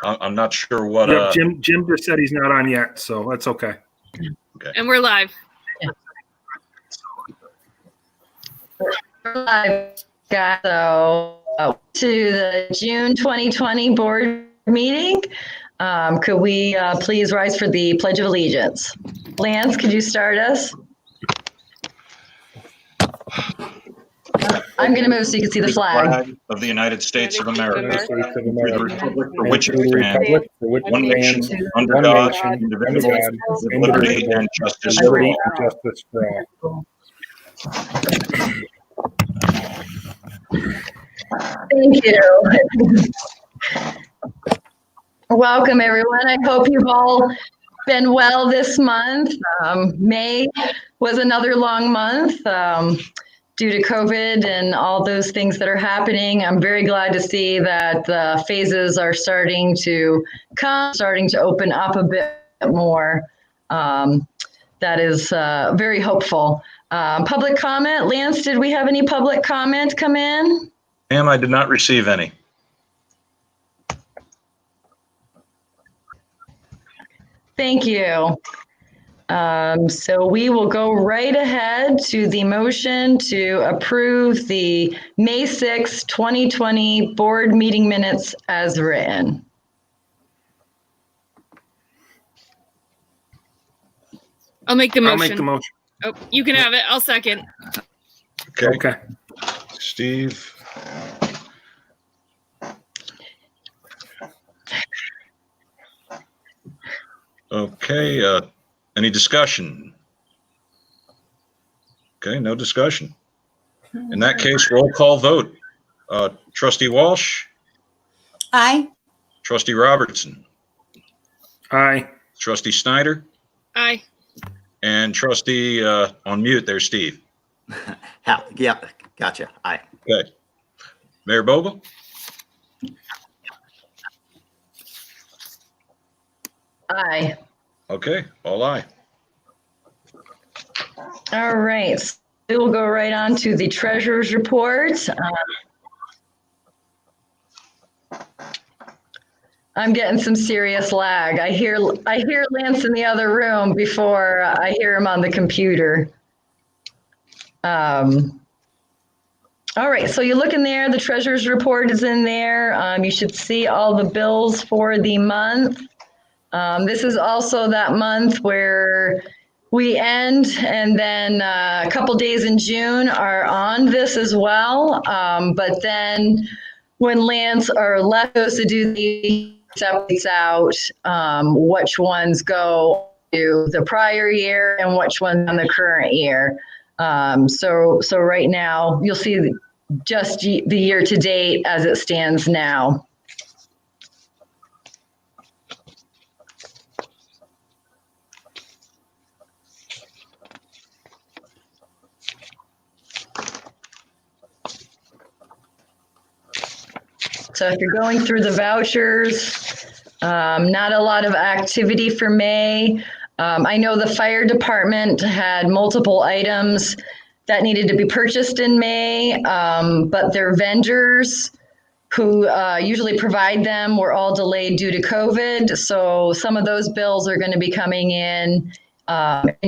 I'm not sure what. Yeah, Jim just said he's not on yet, so that's okay. Okay. And we're live. We're live, guys. So to the June 2020 board meeting. Could we please rise for the Pledge of Allegiance? Lance, could you start us? I'm going to move so you can see the flag. Of the United States of America. United States of To the America. republic for which it To the stands, republic for which one it nation, stands, under one God, nation, under indivisible, God, with liberty indivisible, and justice with for liberty all. and justice for all. Thank you. Welcome, everyone. I hope you've all been well this month. May was another long month due to COVID and all those things that are happening. I'm very glad to see that the phases are starting to open up a bit more. That is very hopeful. Public comment. Lance, did we have any public comment come in? Ma'am, I did not receive any. Thank you. So we will go right ahead to the motion to approve the May 6, 2020 board meeting minutes as written. I'll make the motion. I'll make the motion. Oh, you can have it. I'll second. Okay. Okay. Steve. Okay, any discussion? Okay, no discussion. In that case, roll call vote. Trustee Walsh, Aye. Trustee Robertson, Aye. Trustee Snyder, Aye. and Trustee on mute there, Steve. Yeah, gotcha. Aye. Okay. Mayor Bogle? Aye. Okay, all aye. All right. So we will go right on to the treasurer's report. I'm getting some serious lag. I hear Lance in the other room before I hear him on the computer. All right, so you look in there, the treasurer's report is in there. You should see all the bills for the month. This is also that month where we end, and then a couple days in June are on this as well. But then when Lance or Les goes to do the separates out which ones go to the prior year and which ones on the current year. So right now you'll see just the year to date as it stands now. So if you're going through the vouchers, not a lot of activity for May. I know the fire department had multiple items that needed to be purchased in May, but their vendors who usually provide them were all delayed due to COVID. So some of those bills are going to be coming in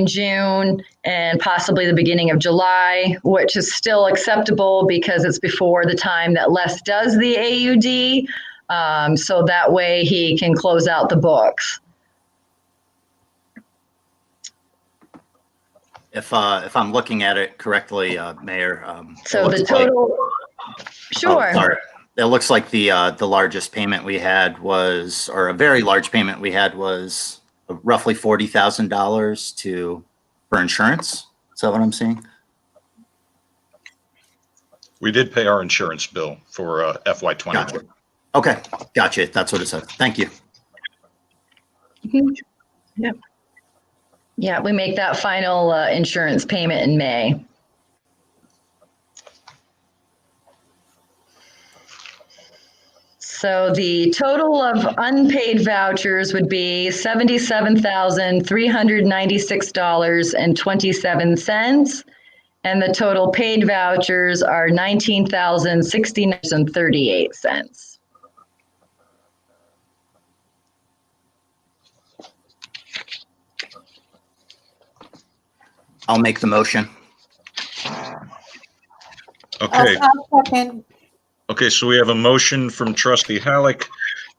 June and possibly the beginning of July, which is still acceptable because it's before the time that Les does the AUD. So that way he can close out the books. If I'm looking at it correctly, Mayor. So the total, sure. Sorry. It looks like the largest payment we had was, or a very large payment we had was roughly $40,000 for insurance. Is that what I'm seeing? We did pay our insurance bill for FY20. Gotcha. Okay, gotcha. That's what it said. Thank you. Yep. Yeah, we make that final insurance payment in May. So the total of unpaid vouchers would be $77,396.27. And the total paid vouchers are $19,060.38. I'll make the motion. Okay, I'll second. okay, so we have a motion from trustee Halleck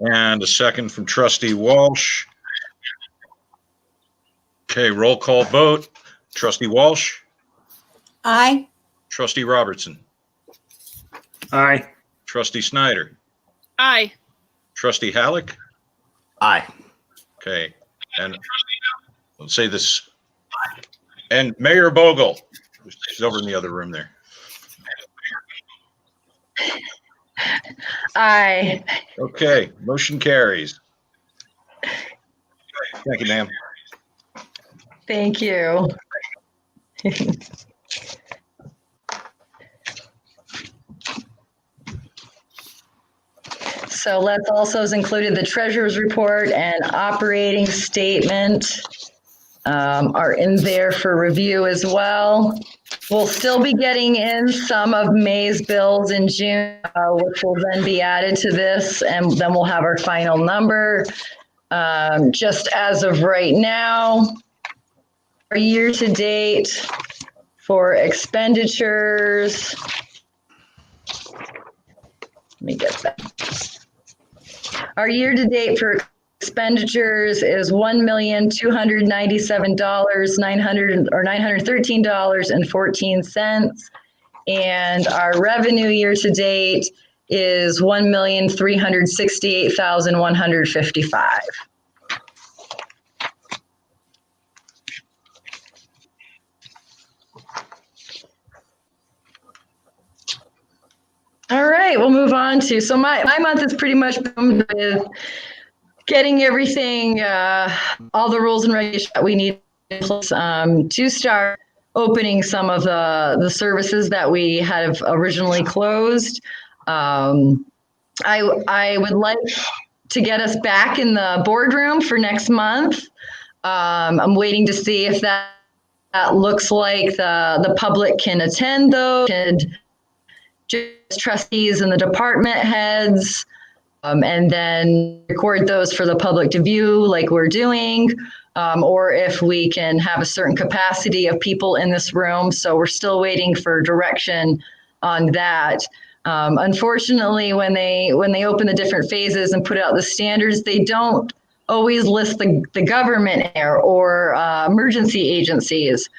and a second from trustee Walsh. Okay, roll call vote. Trustee Walsh, Aye. trustee Robertson, Aye. trustee Snyder, Aye. trustee Halleck. Aye. Okay, and let's say this, and Mayor Bogle. She's over in the other room there. Aye. Okay, motion carries. Thank you, ma'am. Thank you. So let's also has included the treasurer's report and operating statement are in there for review as well. We'll still be getting in some of May's bills in June, which will then be added to this, and then we'll have our final number. Just as of right now, our year-to-date for expenditures. Let me get that. Our year-to-date for expenditures is $913.14, and our revenue year-to-date is $1,368,155. All right, we'll move on to, so my month is pretty much boomed with getting everything, all the rules and regulations that we need in place, to start opening some of the services that we have originally closed. I would like to get us back in the boardroom for next month. I'm waiting to see if that looks like the public can attend those, and just trustees and the department heads, and then record those for the public to view like we're doing, or if we can have a certain capacity of people in this room. So we're still waiting for direction on that. Unfortunately, when they open the different phases and put out the standards, they don't always list the government there or emergency agencies.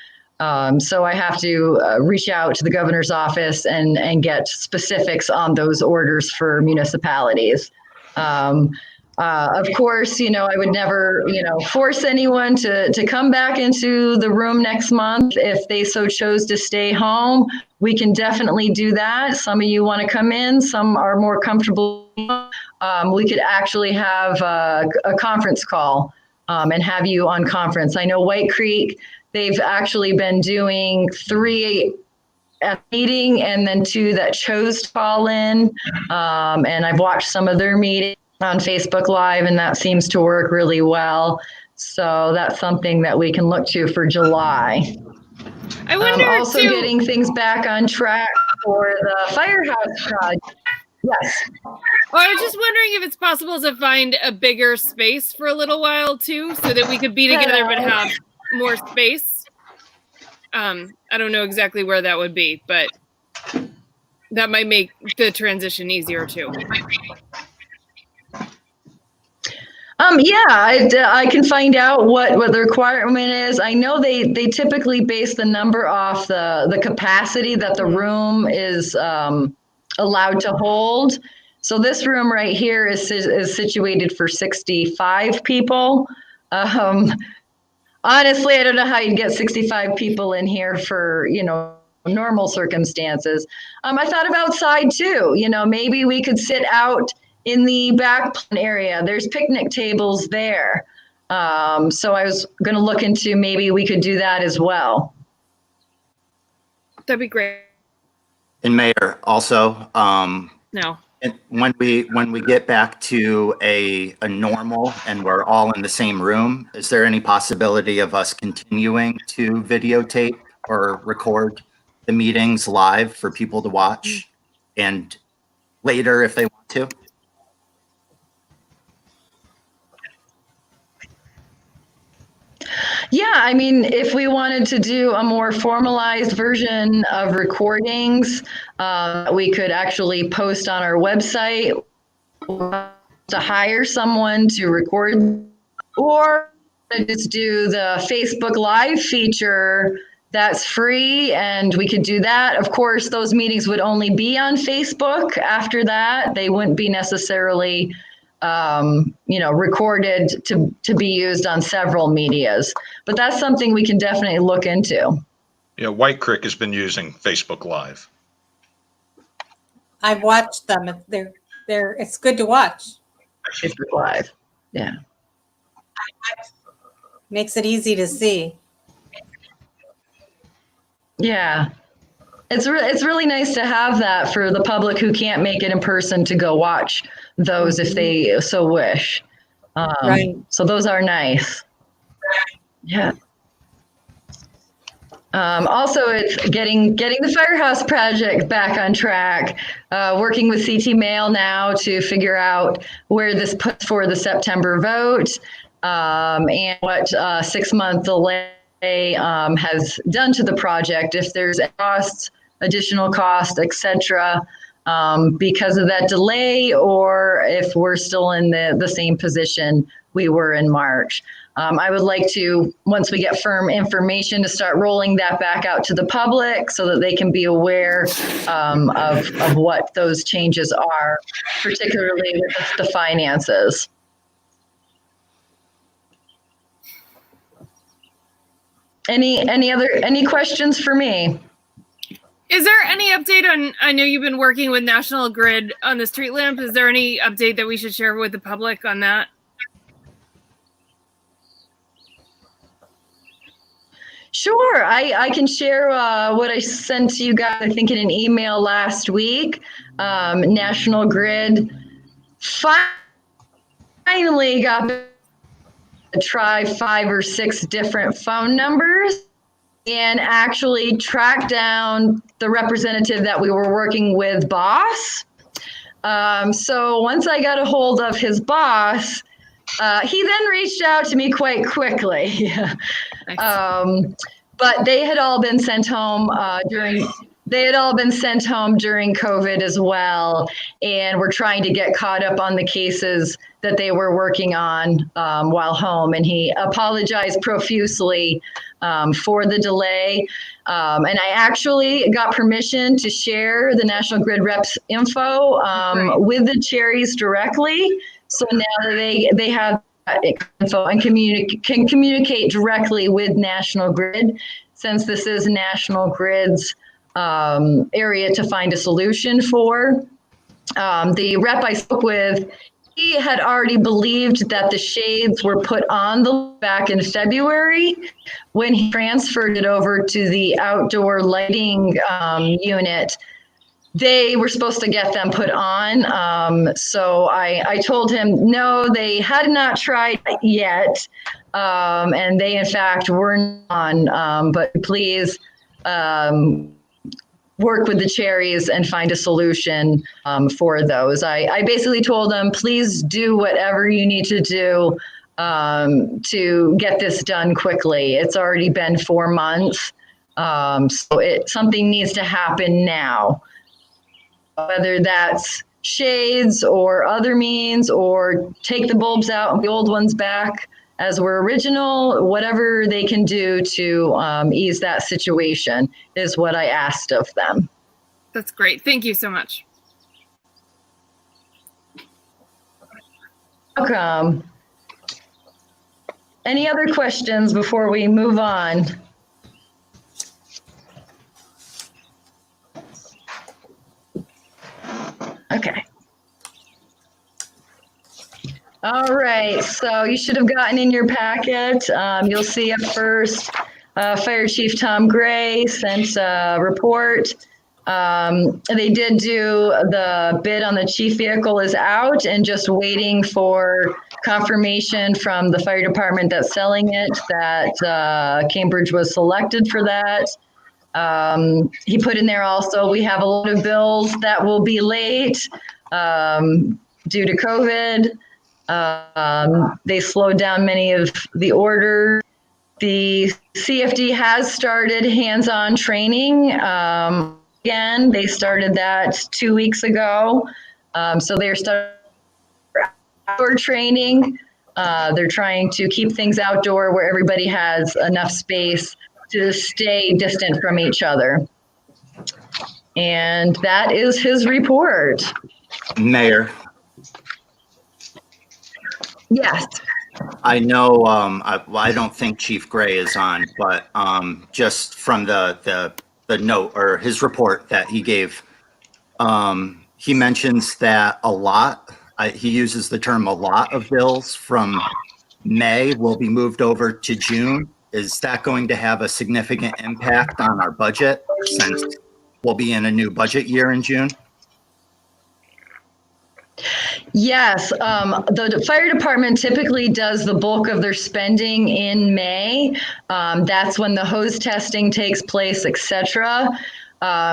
So I have to reach out to the governor's office and get specifics on those orders for municipalities. Of course, I would never, force anyone to come back into the room next month. If they so chose to stay home, we can definitely do that. Some of you want to come in, some are more comfortable. We could actually have a conference call and have you on conference. I know White Creek, they've actually been doing 3 at meeting and then 2 that chose to call in. And I've watched some of their meetings on Facebook Live, and that seems to work really well. So that's something that we can look to for July. I wonder Also too. getting things back on track for the firehouse project. Yes. Well, I was just wondering if it's possible to find a bigger space for a little while too, so that we could be together but have more space. I don't know exactly where that would be, but that might make the transition easier too. Yeah, I can find out what the requirement is. I know they typically base the number off the capacity that the room is allowed to hold. So this room right here is situated for 65 people. Honestly, I don't know how you'd get 65 people in here for, normal circumstances. I thought of outside too. Maybe we could sit out in the back area. There's picnic tables there. So I was going to look into maybe we could do that as well. That'd be great. And Mayor, also, No. and when we get back to a normal and we're all in the same room, is there any possibility of us continuing to videotape or record the meetings live for people to watch and later if they want to? Yeah, I mean, if we wanted to do a more formalized version of recordings, we could actually post on our website to hire someone to record, or just do the Facebook Live feature that's free, and we could do that. Of course, those meetings would only be on Facebook. After that, they wouldn't be necessarily recorded to be used on several medias. But that's something we can definitely look into. Yeah, White Creek has been using Facebook Live. I've watched them. It's good to watch. Facebook Live. Yeah. Makes it easy to see. Yeah. It's really nice to have that for the public who can't make it in person to go watch those if they so wish. Right. So those are nice. Yeah. Also, it's getting the firehouse project back on track. Working with CT Mail now to figure out where this puts for the September vote, and what 6-month delay has done to the project. If there's costs, additional cost, etc., because of that delay, or if we're still in the same position we were in March. I would like to, once we get firm information, to start rolling that back out to the public so that they can be aware of what those changes are, particularly with the finances. Any questions for me? Is there any update on, I know you've been working with National Grid on the street lamp. Is there any update that we should share with the public on that? Sure, I can share what I sent to you guys, I think in an email last week. National Grid finally got to try 5 or 6 different phone numbers and actually track down the representative that we were working with, boss. So once I got a hold of his boss, he then reached out to me quite quickly. But they had all been sent home during COVID as well, and we're trying to get caught up on the cases that they were working on while home. And he apologized profusely for the delay. And I actually got permission to share the National Grid reps info with the Cherries directly. So now that they have info and can communicate directly with National Grid, since this is National Grid's area to find a solution for. The rep I spoke with, he had already believed that the shades were put on the back in February when he transferred it over to the outdoor lighting unit. They were supposed to get them put on. So I told him, no, they had not tried yet. And they, in fact, were on. But please work with the Cherries and find a solution for those. I basically told them, please do whatever you need to do to get this done quickly. It's already been 4 months. So something needs to happen now. Whether that's shades or other means, or take the bulbs out and the old ones back as were original, whatever they can do to ease that situation is what I asked of them. That's great. Thank you so much. Welcome. Any other questions before we move on? Okay. All right, so you should have gotten in your packet. You'll see up first, Fire Chief Tom Gray sent a report. They did do the bid on the chief vehicle is out and just waiting for confirmation from the fire department that's selling it that Cambridge was selected for that. He put in there also, we have a lot of bills that will be late due to COVID. They slowed down many of the orders. The CFD has started hands-on training. Again, they started that 2 weeks ago. So they're starting outdoor training. They're trying to keep things outdoor where everybody has enough space to stay distant from each other. And that is his report. Mayor, Yes. I know, I don't think Chief Gray is on, but just from the note or his report that he gave, he mentions that he uses the term a lot of bills from May will be moved over to June. Is that going to have a significant impact on our budget since we'll be in a new budget year in June? Yes, the fire department typically does the bulk of their spending in May. That's when the hose testing takes place, etc.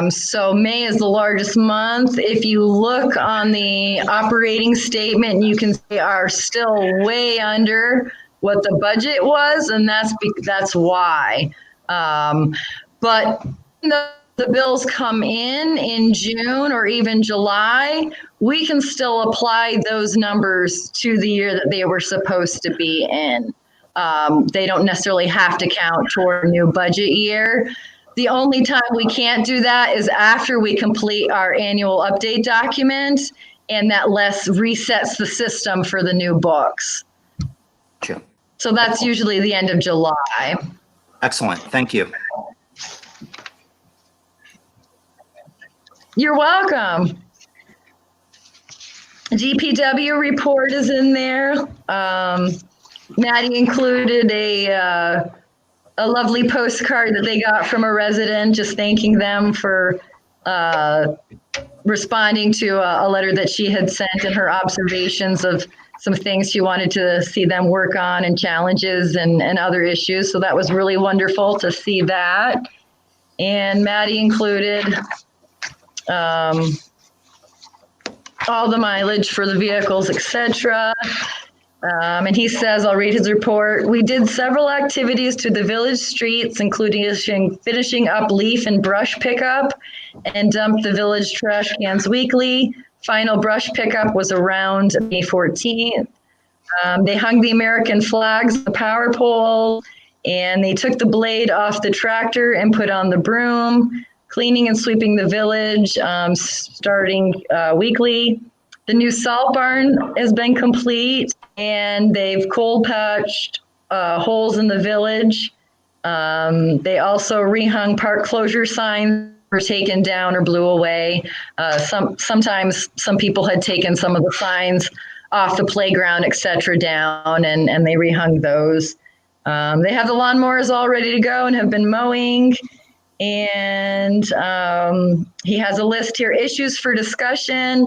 So May is the largest month. If you look on the operating statement, you can see they are still way under what the budget was, and that's why. But the bills come in June or even July, we can still apply those numbers to the year that they were supposed to be in. They don't necessarily have to count toward a new budget year. The only time we can't do that is after we complete our annual update document, and that resets the system for the new books. Sure. So that's usually the end of July. Excellent. Thank you. You're welcome. DPW report is in there. Maddie included a lovely postcard that they got from a resident, just thanking them for responding to a letter that she had sent and her observations of some things she wanted to see them work on and challenges and other issues. So that was really wonderful to see that. And Maddie included all the mileage for the vehicles, etc. And he says, I'll read his report. We did several activities to the village streets, including finishing up leaf and brush pickup, and dumped the village trash cans weekly. Final brush pickup was around May 14th. They hung the American flags on the power pole, and they took the blade off the tractor and put on the broom. Cleaning and sweeping the village, starting weekly. The new salt barn has been complete, and they've cold patched holes in the village. They also rehung park closure signs, were taken down or blew away. Sometimes some people had taken some of the signs off the playground, etc., down, and they rehung those. They have the lawnmowers all ready to go and have been mowing. And he has a list here, issues for discussion.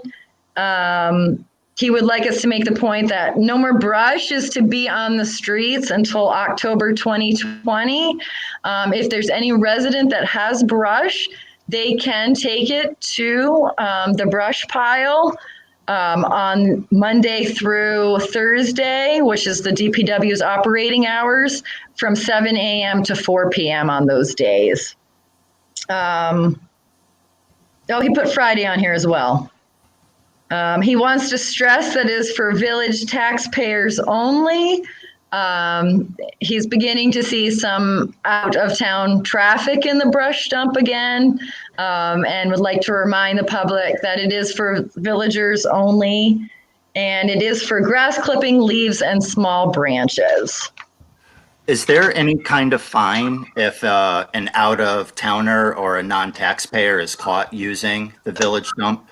He would like us to make the point that no more brush is to be on the streets until October 2020. If there's any resident that has brush, they can take it to the brush pile on Monday through Thursday, which is the DPW's operating hours, from 7 a.m. to 4 p.m. on those days. He put Friday on here as well. He wants to stress that is for village taxpayers only. He's beginning to see some out of town traffic in the brush dump again, and would like to remind the public that it is for villagers only, and it is for grass clipping, leaves, and small branches. Is there any kind of fine if an out-of-towner or a non-taxpayer is caught using the village dump?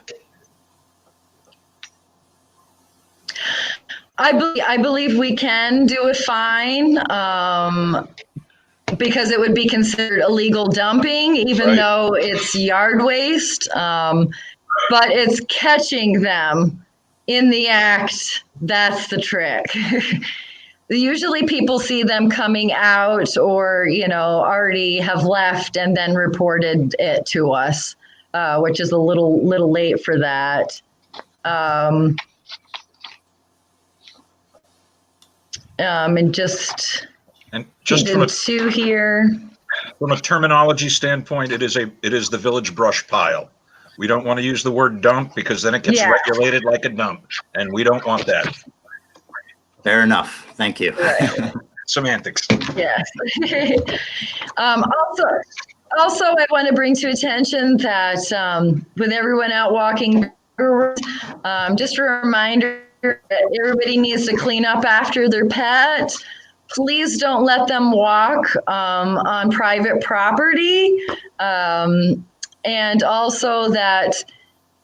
I believe we can do a fine because it would be considered illegal dumping, even Right. though it's yard waste. But it's catching them in the act. That's the trick. Usually people see them coming out or, already have left and then reported it to us, which is a little late for that. And just And He just from did two here. a terminology standpoint, it is the village brush pile. We don't want to use the word dump because then it gets Yeah. regulated like a dump, and we don't want that. Fair enough. Thank you. Right. Semantics. Yes. Also, I want to bring to attention that with everyone out walking, just a reminder that everybody needs to clean up after their pet. Please don't let them walk on private property. And also that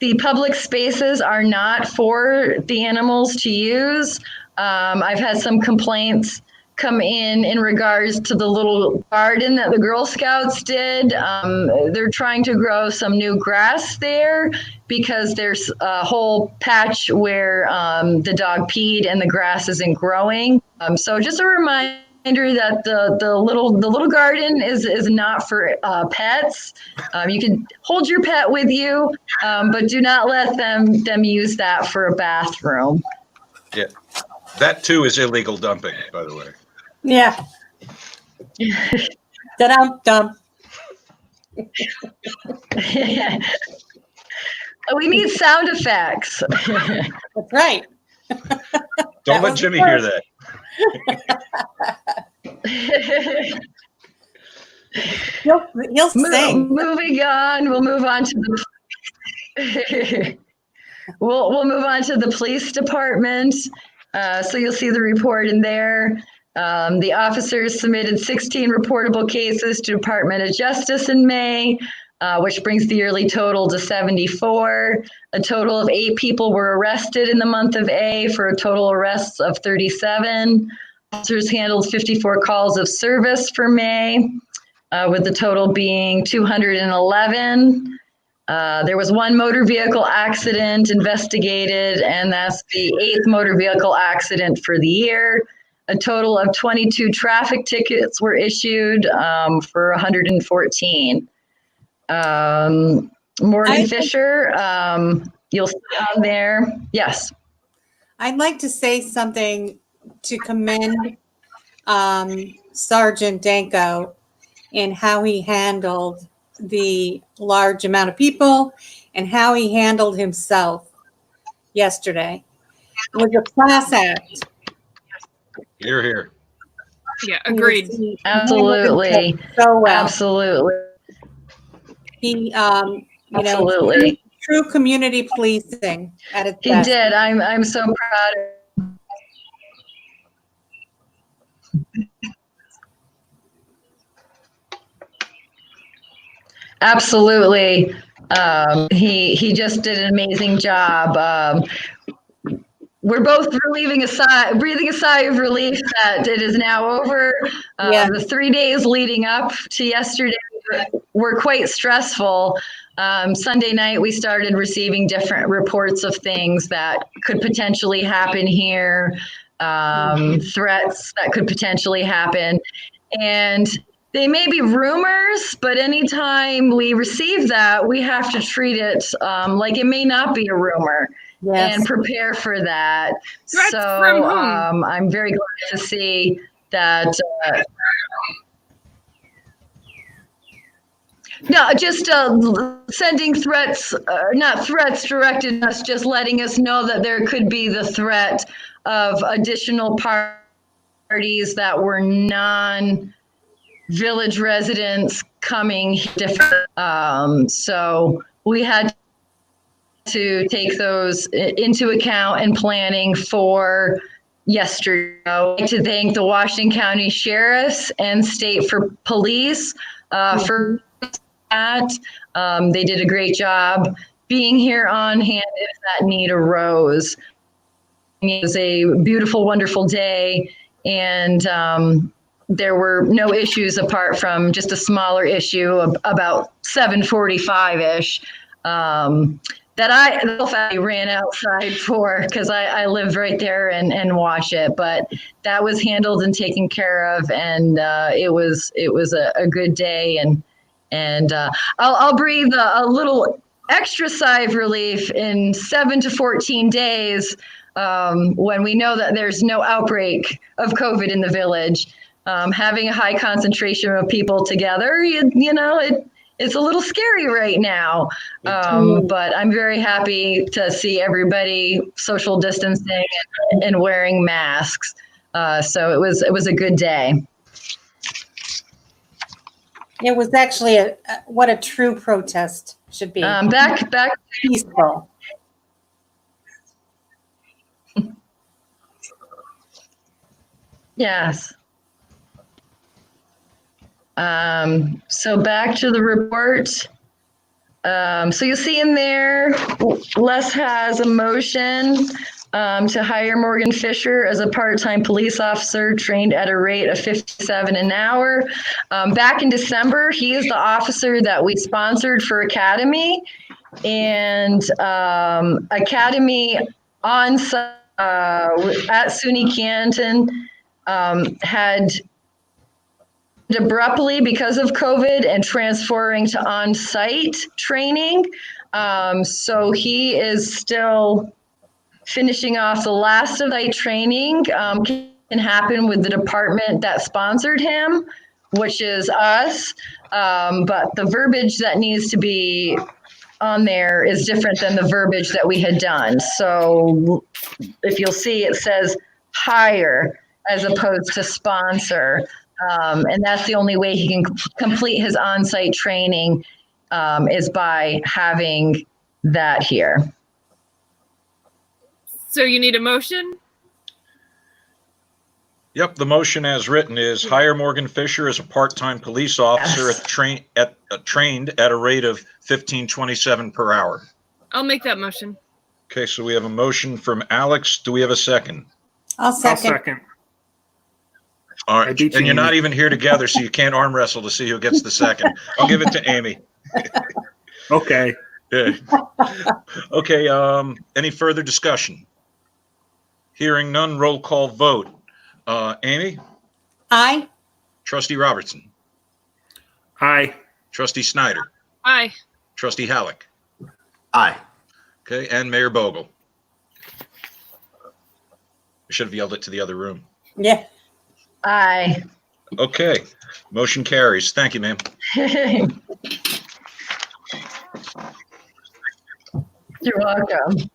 the public spaces are not for the animals to use. I've had some complaints come in regards to the little garden that the Girl Scouts did. They're trying to grow some new grass there because there's a whole patch where the dog peed and the grass isn't growing. So just a reminder that the little garden is not for pets. You can hold your pet with you, but do not let them use that for a bathroom. Yeah. That too is illegal dumping, by the way. Yeah. Dump. We need sound effects. That's right. Don't let was Jimmy the hear that. He'll sing. Moving on, we'll move on to the we'll move on to the police department. So you'll see the report in there. The officers submitted 16 reportable cases to Department of Justice in May, which brings the yearly total to 74. A total of 8 people were arrested in the month of A for a total arrests of 37. Officers handled 54 calls of service for May, with the total being 211. There was 1 motor vehicle accident investigated, and that's the 8th motor vehicle accident for the year. A total of 22 traffic tickets were issued for 114. Morgan Fisher, you'll see on there. Yes. I'd like to say something to commend Sergeant Danko in how he handled the large amount of people and how he handled himself yesterday. It was a class act. Hear, hear. Yeah, agreed. He Absolutely. handled himself so well. Absolutely. He, Absolutely. true community policing at its He best. did. I'm so proud. Absolutely. He just did an amazing job. We're both breathing a sigh of relief that it is now over. Yeah. The 3 days leading up to yesterday were quite stressful. Sunday night, we started receiving different reports of things that could potentially happen here, threats that could potentially happen. And they may be rumors, but anytime we receive that, we have to treat it like it may not be a rumor. Yes. And prepare for that. Threats So from whom? I'm very glad to see that. No, just sending threats, not threats directed at us, just letting us know that there could be the threat of additional parties that were non-village residents coming different. So we had to take those into account and planning for yesterday. I'd like to thank the Washington County Sheriffs and State for Police for that. They did a great job being here on hand if that need arose. It was a beautiful, wonderful day, and there were no issues apart from just a smaller issue about 7:45-ish. That I ran outside for because I lived right there and watched it, but that was handled and taken care of, and it was a good day, and I'll breathe a little extra sigh of relief in 7 to 14 days when we know that there's no outbreak of COVID in the village. having a high concentration of people together, it's a little scary right now. But I'm very happy to see everybody social distancing and wearing masks. So it was a good day. It was actually what a true protest should be. Back Peaceful. Yes. So back to the report. So you'll see in there, Les has a motion to hire Morgan Fisher as a part-time police officer trained at a rate of $57 an hour. Back in December, he is the officer that we sponsored for Academy, and Academy on at SUNY Canton had abruptly because of COVID and transferring to on-site training. So he is still finishing off the last of that training. Can happen with the department that sponsored him, which is us. But the verbiage that needs to be on there is different than the verbiage that we had done. So if you'll see, it says hire as opposed to sponsor. And that's the only way he can complete his on-site training is by having that here. So you need a motion? Yep, the motion as written is hire Morgan Fisher as a part-time police officer Yes. trained at a rate of $15.27 per hour. I'll make that motion. Okay, so we have a motion from Alex. Do we have a second? I'll I'll second. second. All I right, beat you, and you're not Amy. even here together, so you can't arm wrestle to see who gets the second. I'll give it to Amy. Okay. Yeah. Okay, any further discussion? Hearing none, roll call vote. Amy? Aye. Trustee Robertson? Aye. Trustee Snyder? Aye. Trustee Halleck? Aye. Okay, and Mayor Bogle? I should have yelled it to the other room. Yeah. Aye. Okay, motion carries. Thank you, ma'am. You're welcome.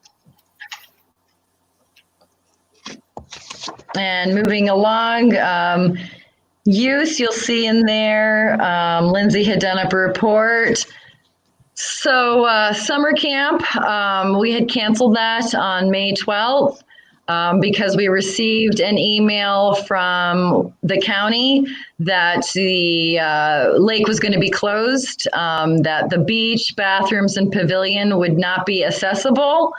And moving along, youth, you'll see in there, Lindsay had done up a report. So summer camp, we had canceled that on May 12th because we received an email from the county that the lake was going to be closed, that the beach, bathrooms, and pavilion would not be accessible,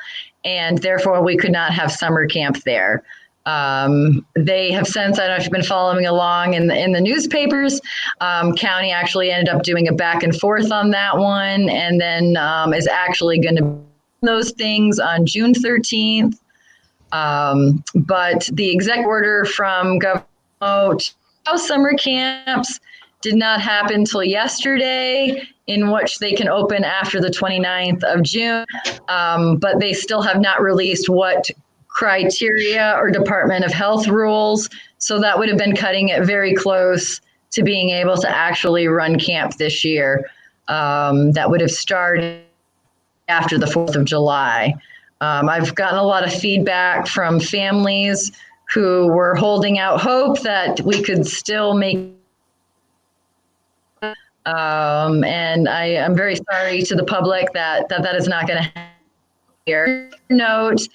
and therefore we could not have summer camp there. They have since, I don't know if you've been following along in the newspapers, county actually ended up doing a back and forth on that one, and then is actually going to those things on June 13th. But the exec order from Governor summer camps did not happen until yesterday, in which they can open after the 29th of June, but they still have not released what criteria or Department of Health rules. So that would have been cutting it very close to being able to actually run camp this year. That would have started after the 4th of July. I've gotten a lot of feedback from families who were holding out hope that we could still make. And I am very sorry to the public that is not going to happen here. Note,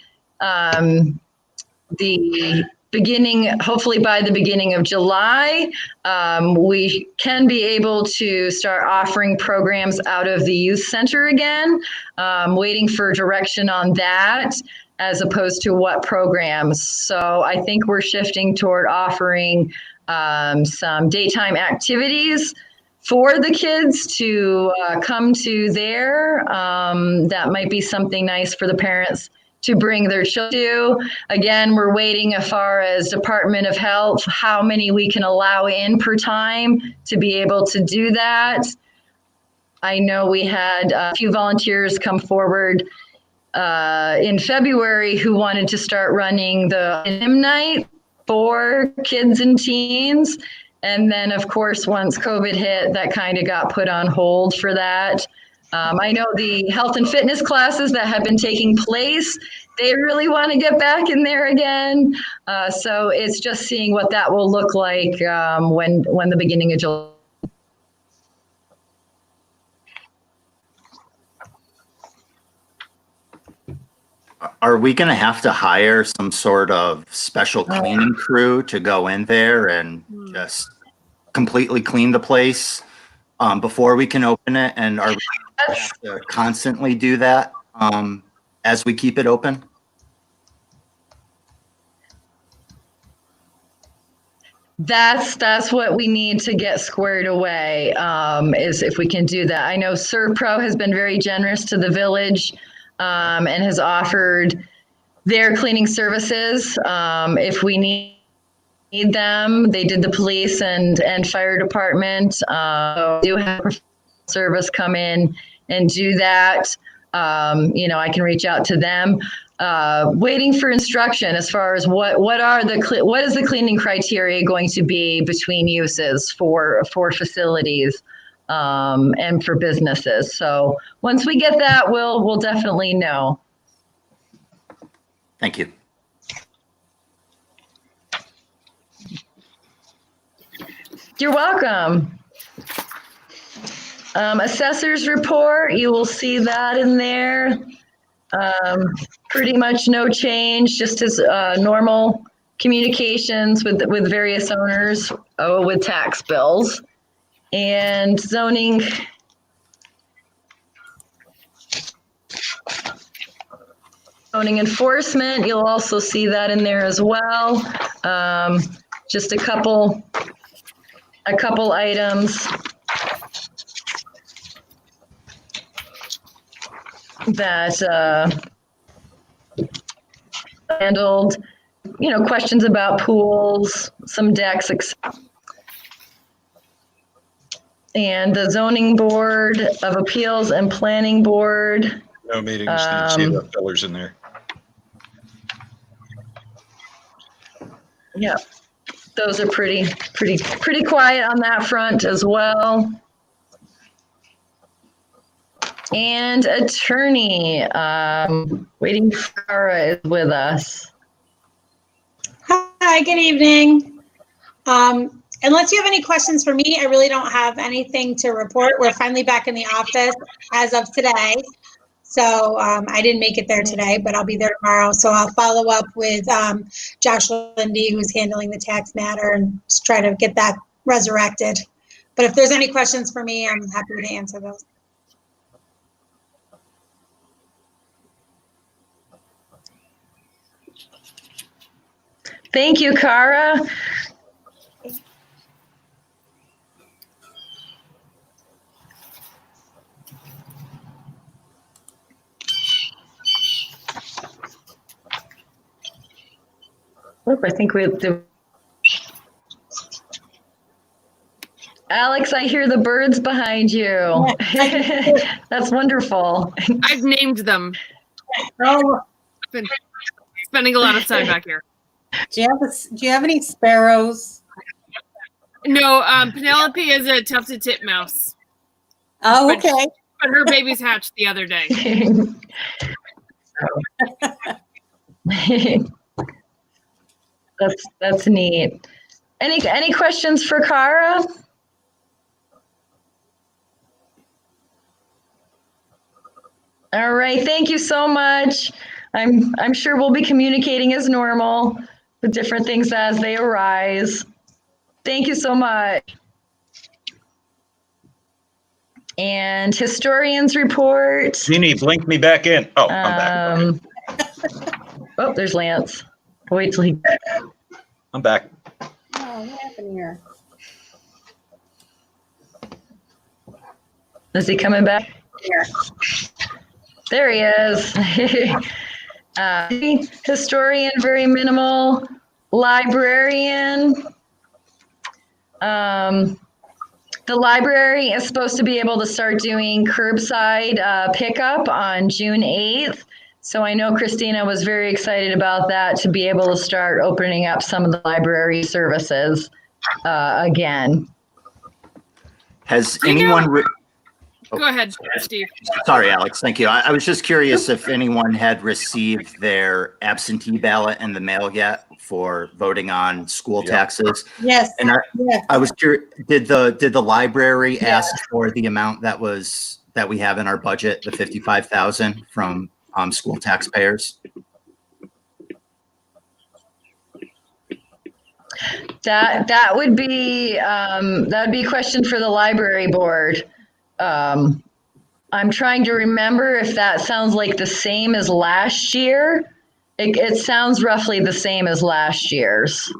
the beginning, hopefully by the beginning of July, we can be able to start offering programs out of the youth center again. Waiting for direction on that as opposed to what programs. So I think we're shifting toward offering some daytime activities for the kids to come to there. That might be something nice for the parents to bring their children to. Again, we're waiting as far as Department of Health, how many we can allow in per time to be able to do that. I know we had a few volunteers come forward in February who wanted to start running the hymn night for kids and teens. And then, of course, once COVID hit, that kind of got put on hold for that. I know the health and fitness classes that have been taking place, they really want to get back in there again. So it's just seeing what that will look like when the beginning of July. Are we going to have to hire some sort of special cleaning crew to go in there and just completely clean the place before we can open it? And are we going to have to constantly do that as we keep it open? That's what we need to get squared away, is if we can do that. I know Servpro has been very generous to the village and has offered their cleaning services if we need them. They did the police and fire department. So do have service come in and do that. I can reach out to them. Waiting for instruction as far as what is the cleaning criteria going to be between uses for facilities and for businesses. So once we get that, we'll definitely know. Thank you. You're welcome. Assessor's report, you will see that in there. Pretty much no change, just as normal communications with various owners with tax bills. And zoning enforcement, you'll also see that in there as well. Just a couple items that handled, questions about pools, some decks, etc. And the zoning board of appeals and planning board. No meetings. Didn't see the fillers in there. Yeah, those are pretty quiet on that front as well. And attorney, waiting for Cara is with us. Hi, good evening. Unless you have any questions for me, I really don't have anything to report. We're finally back in the office as of today. So I didn't make it there today, but I'll be there tomorrow. So I'll follow up with Josh Lindy, who's handling the tax matter, and just try to get that resurrected. But if there's any questions for me, I'm happy to answer those. Thank you, Cara. Look, I think we have to. Alex, I hear the birds behind you. That's wonderful. I've named them. Oh, Been spending a lot of time back here. Do you have any sparrows? No, Penelope is a tufted titmouse, Oh, okay. but her babies hatched the other day. That's neat. Any questions for Cara? All right, thank you so much. I'm sure we'll be communicating as normal with different things as they arise. Thank you so much. And historians report. Jeannie, blink me back in. Oh, I'm back. Oh, there's Lance. Wait till he. I'm back. Oh, what happened here? Is he coming back? There he is. Historian, very minimal. Librarian. The library is supposed to be able to start doing curbside pickup on June 8th. So I know Christina was very excited about that, to be able to start opening up some of the library services again. Has Do you know- anyone, Go ahead, Steve. sorry, Alex, thank you. I was just curious if anyone had received their absentee ballot in the mail yet for voting on school Yeah. taxes. Yes, And yes. I was curious, did the library Yeah. ask for the amount that we have in our budget, the 55,000 from school taxpayers? That would be a question for the library board. I'm trying to remember if that sounds like the same as last year. It sounds roughly the same as last year's.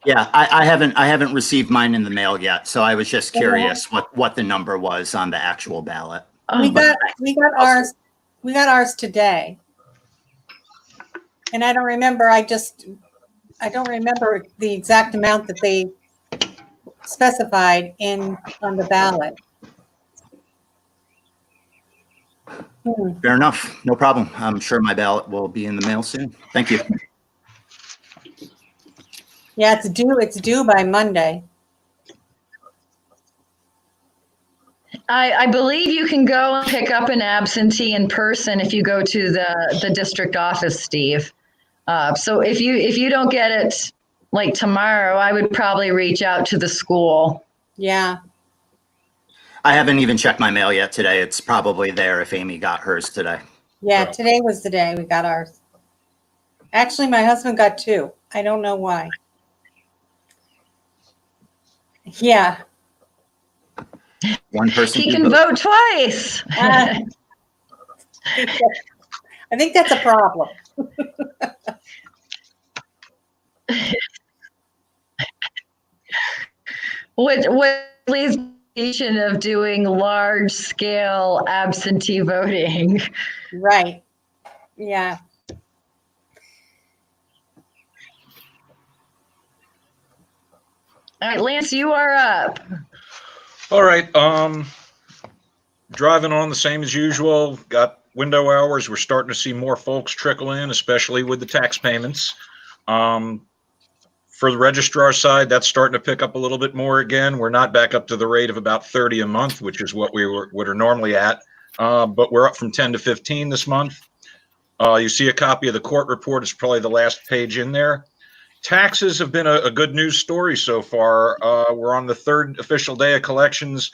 Yeah, I haven't received mine in the mail yet, so I was just curious what the number was on the actual ballot. We Oh, got ours today. And I don't remember, I don't remember the exact amount that they specified on the ballot. Fair enough, no problem. I'm sure my ballot will be in the mail soon. Thank you. Yeah, it's due by Monday. I believe you can go and pick up an absentee in person if you go to the district office, Steve. So if you don't get it like tomorrow, I would probably reach out to the school. Yeah, I haven't even checked my mail yet today. It's probably there if Amy got hers today. yeah, today was the day we got ours. Actually, my husband got two. I don't know why. Yeah. One person He can vote twice. I think that's a problem. What leads of doing large scale absentee voting? Right. Yeah. All right, Lance, you are up. All right. Driving on the same as usual. Got window hours. We're starting to see more folks trickle in, especially with the tax payments. For the registrar side, that's starting to pick up a little bit more again. We're not back up to the rate of about 30 a month, which is what we are normally at. But we're up from 10 to 15 this month. You see a copy of the court report. It's probably the last page in there. Taxes have been a good news story so far. We're on the third official day of collections.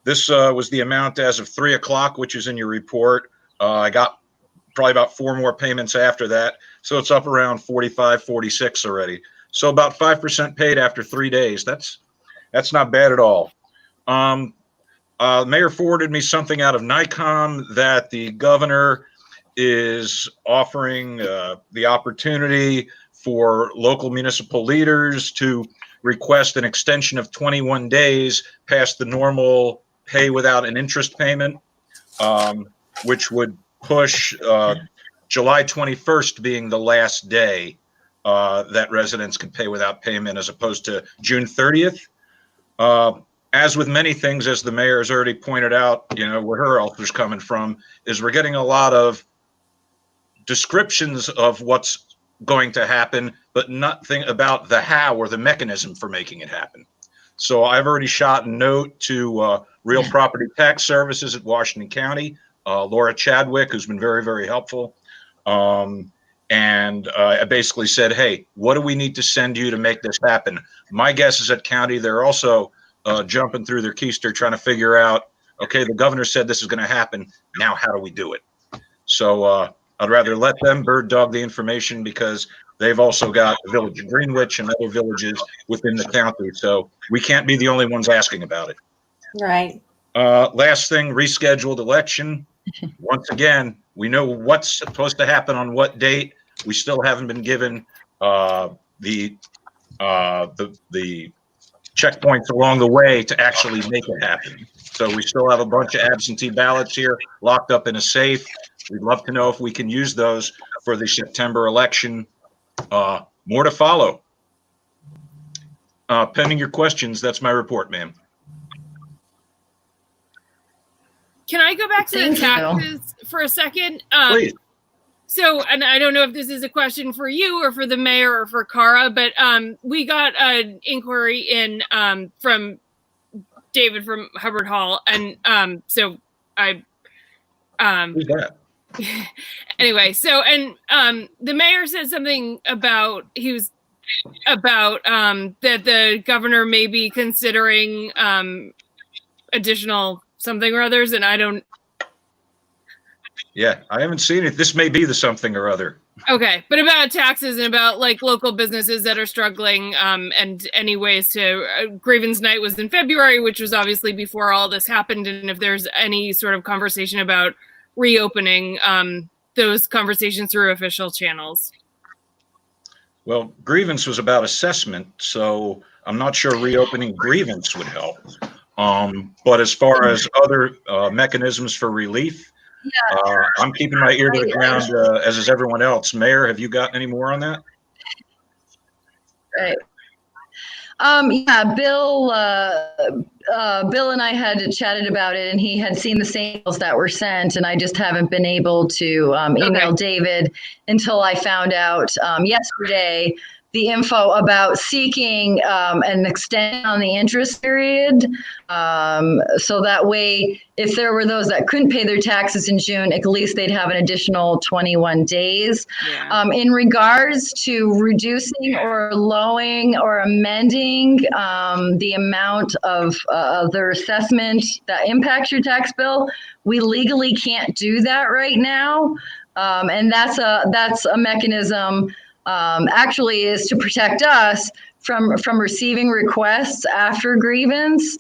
This was the amount as of 3 o'clock, which is in your report. I got probably about 4 more payments after that. So it's up around 45, 46 already. So about 5% paid after 3 days. That's not bad at all. Mayor forwarded me something out of NICOM that the governor is offering the opportunity for local municipal leaders to request an extension of 21 days past the normal pay without an interest payment, which would push July 21st being the last day that residents can pay without payment as opposed to June 30th. As with many things, as the mayor has already pointed out, where her office coming from is we're getting a lot of descriptions of what's going to happen, but nothing about the how or the mechanism for making it happen. So I've already shot a note to Real Property Tax Services at Washington County, Laura Chadwick, who's been very, very helpful. And I basically said, hey, what do we need to send you to make this happen? My guess is at county, they're also jumping through their keister trying to figure out, okay, the governor said this is going to happen. Now, how do we do it? So I'd rather let them bird dog the information because they've also got the village of Greenwich and other villages within the county. So we can't be the only ones asking about it. Right. Last thing, rescheduled election. Once again, we know what's supposed to happen on what date. We still haven't been given the checkpoints along the way to actually make it happen. So we still have a bunch of absentee ballots here locked up in a safe. We'd love to know if we can use those for the September election. More to follow. Pending your questions, that's my report, ma'am. Can I go back to the Thank you. taxes for a second? Please. So, and I don't know if this is a question for you or for the mayor or for Cara, but we got an inquiry in from David from Hubbard Hall, and so I Who's that? anyway, so and the mayor said something about that the governor may be considering additional something or others, and I don't. Yeah, I haven't seen it. This may be the something or other. Okay, but about taxes and about like local businesses that are struggling, and any ways to grievance night was in February, which was obviously before all this happened, and if there's any sort of conversation about reopening those conversations through official channels. Well, grievance was about assessment, so I'm not sure reopening grievance would help. But as far as other mechanisms for relief, I'm keeping my ear to the ground, as is everyone else. Mayor, have you got any more on that? Right. Yeah, Bill and I had chatted about it, and he had seen the same emails that were sent, and I just haven't been able to email David until I found out yesterday the info about seeking an extension on the interest period. So that way, if there were those that couldn't pay their taxes in June, at least they'd have an additional 21 days. Yeah. In regards to reducing or lowering or amending the amount of their assessment that impacts your tax bill, we legally can't do that right now. And that's a mechanism actually is to protect us from receiving requests after grievance,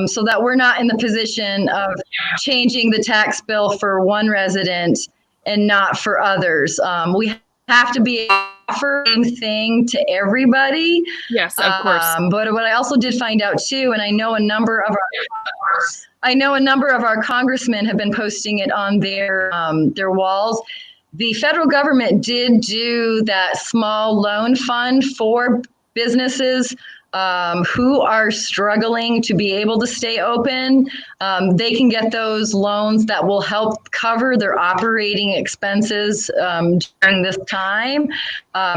so that we're not in the position of changing the tax bill for one resident and not for others. We have to be offering thing to everybody. Yes, of course. But what I also did find out too, and I know a number of our congressmen have been posting it on their walls. The federal government did do that small loan fund for businesses who are struggling to be able to stay open. They can get those loans that will help cover their operating expenses during this time.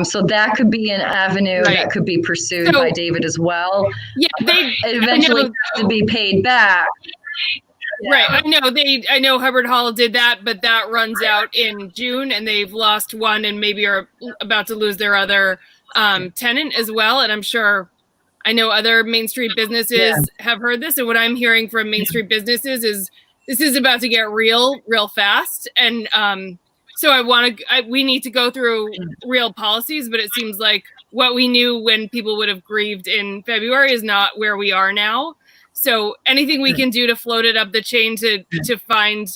So that could be an avenue that could be pursued by David as well. Yeah, it eventually has to be paid back. Right. I know Hubbard Hall did that, but that runs out in June, and they've lost one and maybe are about to lose their other tenant as well. And I'm sure I know other Main Street businesses have heard this. And what I'm hearing from Main Street businesses is this is about to get real fast. And so we need to go through real policies, but it seems like what we knew when people would have grieved in February is not where we are now. So anything we can do to float it up the chain to find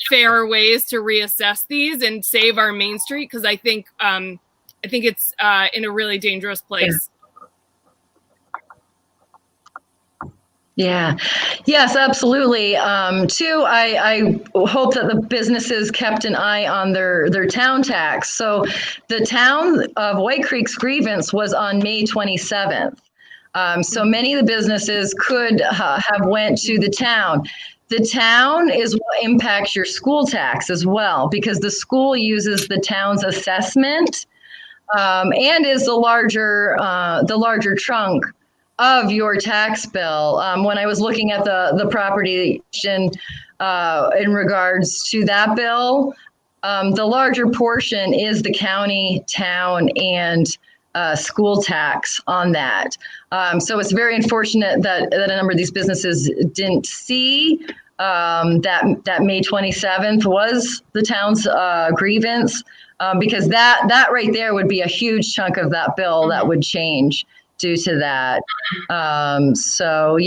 fairer ways to reassess these and save our Main Street, because I think it's in a really dangerous place. Yeah. Yes, absolutely. Two, I hope that the businesses kept an eye on their town tax. So the town of White Creek's grievance was on May 27th. So many of the businesses could have went to the town. The town is what impacts your school tax as well, because the school uses the town's assessment and is the larger chunk of your tax bill. When I was looking at the property in regards to that bill, the larger portion is the county, town, and school tax on that. So it's very unfortunate that a number of these businesses didn't see that May 27th was the town's grievance, because that right there would be a huge chunk of that bill that would change due to that. So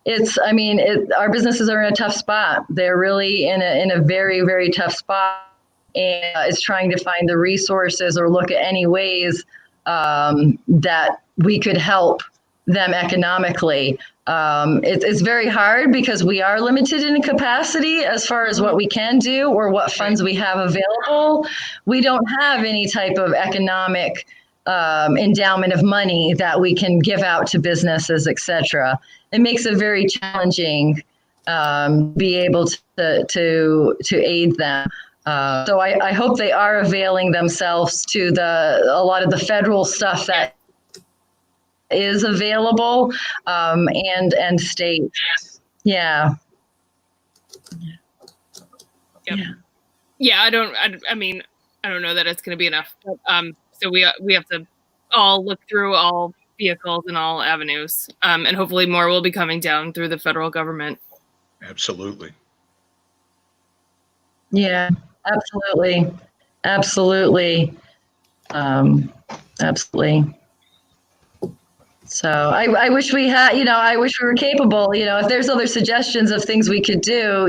it's, our businesses are in a tough spot. They're really in a very, very tough spot, and is trying to find the resources or look at any ways that we could help them economically. It's very hard because we are limited in capacity as far as what we can do or what funds we have available. We don't have any type of economic endowment of money that we can give out to businesses, etc. It makes it very challenging be able to aid them. So I hope they are availing themselves to a lot of the federal stuff that is available, and state. Yeah. Yep. Yeah, I mean, I don't know that it's going to be enough. But, so we have to all look through all vehicles and all avenues, and hopefully more will be coming down through the federal government. Absolutely. Yeah, absolutely. Absolutely. Absolutely. So I wish we had, I wish we were capable, if there's other suggestions of things we could do,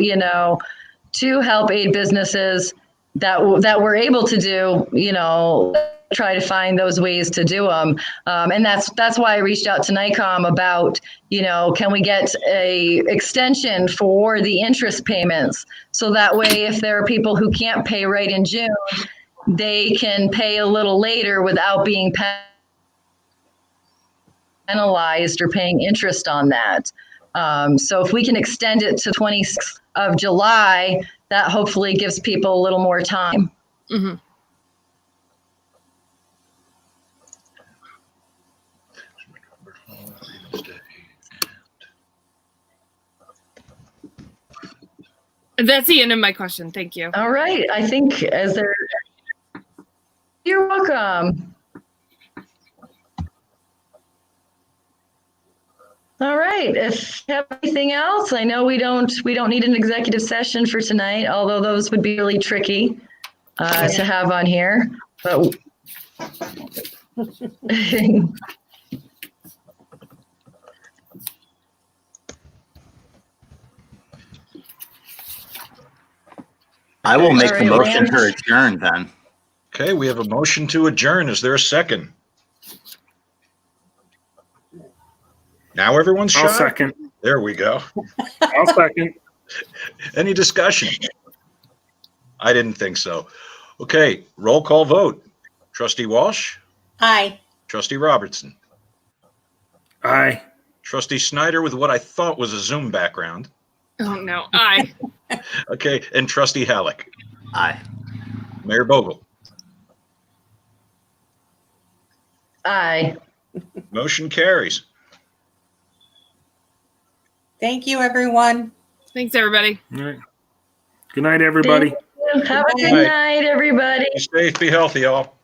to help aid businesses that we're able to do, try to find those ways to do them. And that's why I reached out to NICOM about, can we get a extension for the interest payments? So that way, if there are people who can't pay right in June, they can pay a little later without being penalized or paying interest on that. So if we can extend it to 26th of July, that hopefully gives people a little more time. Mm-hmm. That's the end of my question. Thank you. All right. I think you're welcome. All right. If you have anything else, I know we don't need an executive session for tonight, although those would be really tricky to have on here. But I will make All the right, motion to Lance. adjourn then. Okay, we have a motion to adjourn. Is there a second? Now everyone's I'll shot? second. There we go. I'll second. Any discussion? I didn't think so. Okay, roll call vote. Trustee Walsh, Aye. Trustee Robertson, Aye. Trustee Snyder with what I thought was a Zoom background. Oh no, aye. Okay, and Trustee Halleck. Aye. Mayor Bogle. Aye. Motion carries. Thank you, everyone. Thanks, everybody. All right. Good night, everybody. Have a good night, everybody. Be safe, be healthy, y'all.